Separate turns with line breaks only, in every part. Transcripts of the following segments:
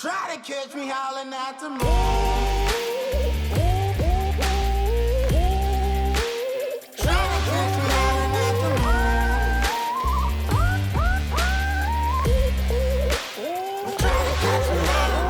Try to catch me howling at the moon. Try to catch me howling at the moon. Try to catch me howling.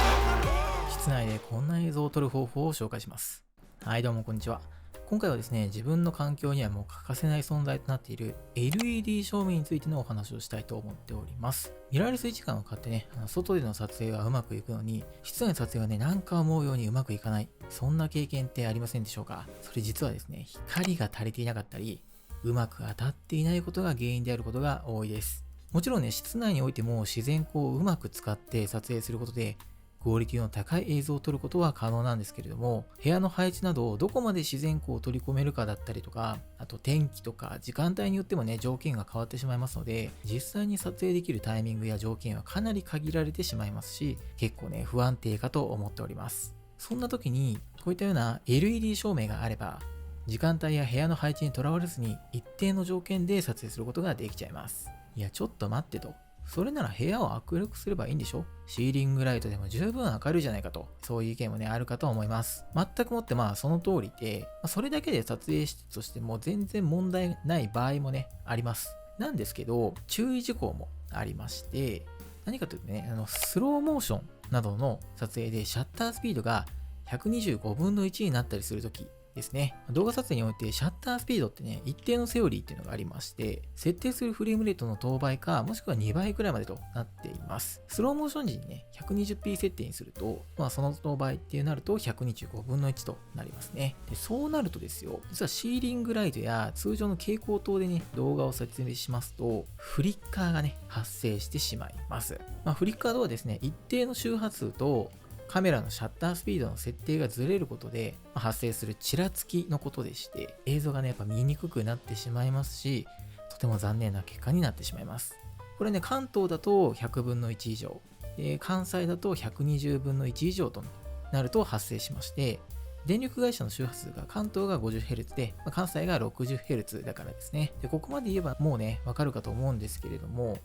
室内でこんな映像を撮る方法を紹介します。はい、どうもこんにちは。今回はですね、自分の環境にはもう欠かせない存在となっている LED 照明についてのお話をしたいと思っております。ミラーレス位置感を買ってね、外での撮影はうまくいくのに、室内の撮影はね、なんか思うようにうまくいかない。そんな経験ってありませんでしょうか？それ実はですね、光が足りていなかったり、うまく当たっていないことが原因であることが多いです。もちろんね、室内においても自然光をうまく使って撮影することで、クオリティの高い映像を撮ることは可能なんですけれども、部屋の配置などどこまで自然光を取り込めるかだったりとか、あと天気とか時間帯によってもね、条件が変わってしまいますので、実際に撮影できるタイミングや条件はかなり限られてしまいますし、結構ね、不安定かと思っております。そんな時に、こういったような LED 照明があれば、時間帯や部屋の配置にとらわれずに一定の条件で撮影することができちゃいます。いや、ちょっと待ってと。それなら部屋を明るくすればいいんでしょ？シーリングライトでも十分明るいじゃないかと、そういう意見もね、あるかと思います。全くもってその通りで、それだけで撮影室としても全然問題ない場合もね、あります。なんですけど、注意事項もありまして、何かというとね、スローモーションなどの撮影でシャッタースピードが125分の1になったりするときですね。動画撮影においてシャッタースピードってね、一定のセオリーっていうのがありまして、設定するフレームレートの等倍か、もしくは2倍くらいまでとなっています。スローモーション時にね、120p 設定にすると、その等倍ってなると125分の1となりますね。で、そうなるとですよ、実はシーリングライトや通常の蛍光灯でね、動画を撮影しますと、フリッカーがね、発生してしまいます。フリッカーとはですね、一定の周波数とカメラのシャッタースピードの設定がずれることで発生するちらつきのことでして、映像がね、やっぱ見にくくなってしまいますし、とても残念な結果になってしまいます。これね、関東だと100分の1以上、関西だと120分の1以上となると発生しまして、電力会社の周波数が関東が 50Hz で、関西が 60Hz だからですね。で、ここまで言えばもうね、わかるかと思うんですけれども、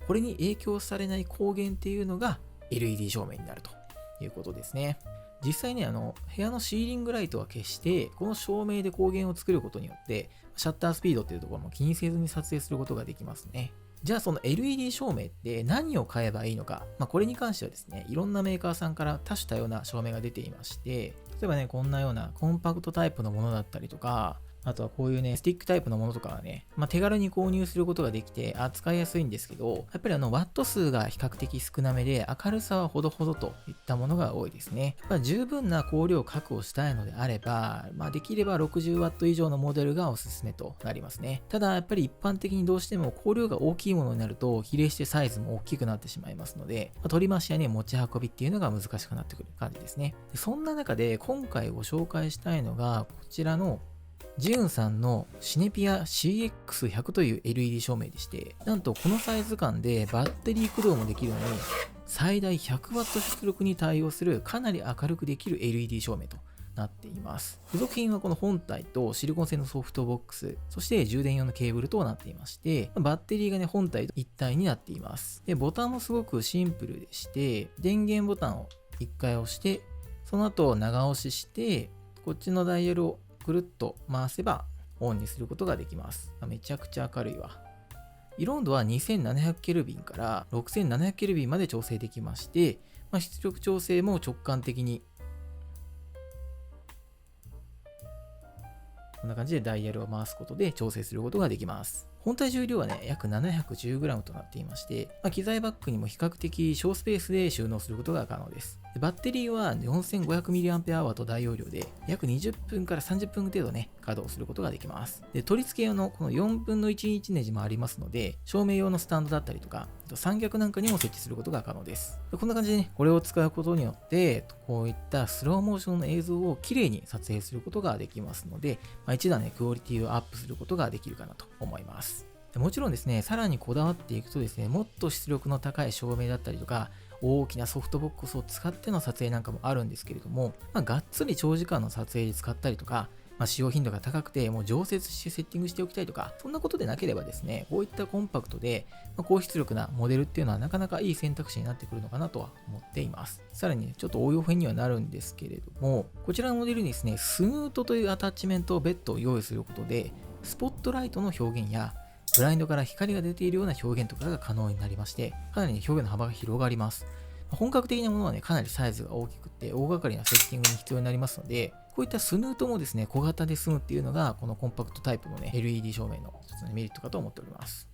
これに影響されない光源っていうのが LED 照明になるということですね。実際ね、部屋のシーリングライトは消して、この照明で光源を作ることによって、シャッタースピードっていうところも気にせずに撮影することができますね。じゃあその LED 照明って何を買えばいいのか、これに関してはですね、いろんなメーカーさんから多種多様な照明が出ていまして、例えばね、こんなようなコンパクトタイプのものだったりとか、あとはこういうね、スティックタイプのものとかはね、手軽に購入することができて、使いやすいんですけど、やっぱりワット数が比較的少なめで、明るさはほどほどといったものが多いですね。十分な光量を確保したいのであれば、できれば 60W 以上のモデルがおすすめとなりますね。ただ、やっぱり一般的にどうしても光量が大きいものになると、比例してサイズも大きくなってしまいますので、取り回しやね、持ち運びっていうのが難しくなってくる感じですね。そんな中で、今回ご紹介したいのが、こちらのジウンさんのシネピア CX100 という LED 照明でして、なんとこのサイズ感でバッテリー駆動もできるのに、最大 100W 出力に対応するかなり明るくできる LED 照明となっています。付属品はこの本体とシリコン製のソフトボックス、そして充電用のケーブルとなっていまして、バッテリーがね、本体と一体になっています。で、ボタンもすごくシンプルでして、電源ボタンを1回押して、その後長押しして、こっちのダイヤルをくるっと回せばオンにすることができます。めちゃくちゃ明るいわ。色温度は2700ケルビンから6700ケルビンまで調整できまして、出力調整も直感的にこんな感じでダイヤルを回すことで調整することができます。本体重量はね、約 710g となっていまして、機材バッグにも比較的小スペースで収納することが可能です。バッテリーは 4500mAh と大容量で、約20分から30分程度ね、稼働することができます。で、取り付け用のこの4分の1インチネジもありますので、照明用のスタンドだったりとか、三脚なんかにも設置することが可能です。で、こんな感じでね、これを使うことによって、こういったスローモーションの映像を綺麗に撮影することができますので、一段ね、クオリティをアップすることができるかなと思います。もちろんですね、さらにこだわっていくとですね、もっと出力の高い照明だったりとか、大きなソフトボックスを使っての撮影なんかもあるんですけれども、がっつり長時間の撮影で使ったりとか、使用頻度が高くて、もう常設してセッティングしておきたいとか、そんなことでなければですね、こういったコンパクトで、高出力なモデルっていうのはなかなかいい選択肢になってくるのかなとは思っています。さらにね、ちょっと応用編にはなるんですけれども、こちらのモデルにですね、スヌートというアタッチメントを別途用意することで、スポットライトの表現や、ブラインドから光が出ているような表現とかが可能になりまして、かなり、表現の幅が広がります。本格的なものはね、かなりサイズが大きくて、大掛かりなセッティングに必要になりますので、こういったスヌートもですね、小型で済むっていうのが、このコンパクトタイプのね、LED 照明の一つのメリットかと思っております。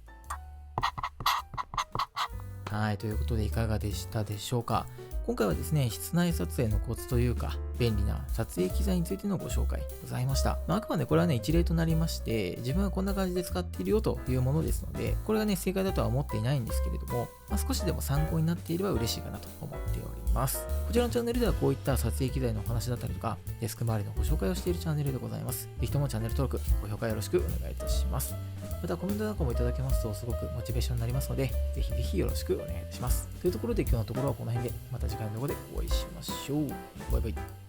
はい、ということでいかがでしたでしょうか。今回はですね、室内撮影のコツというか、便利な撮影機材についてのご紹介ございました。あくまでこれはね、一例となりまして、自分はこんな感じで使っているよというものですので、これがね、正解だとは思っていないんですけれども、少しでも参考になっていれば嬉しいかなと思っております。こちらのチャンネルではこういった撮影機材のお話だったりとか、デスク周りのご紹介をしているチャンネルでございます。ぜひともチャンネル登録、ご評価よろしくお願いいたします。またコメントなんかもいただけますとすごくモチベーションになりますので、ぜひぜひよろしくお願いいたします。というところで今日のところはこの辺で、また次回の動画でお会いしましょう。バイバイ。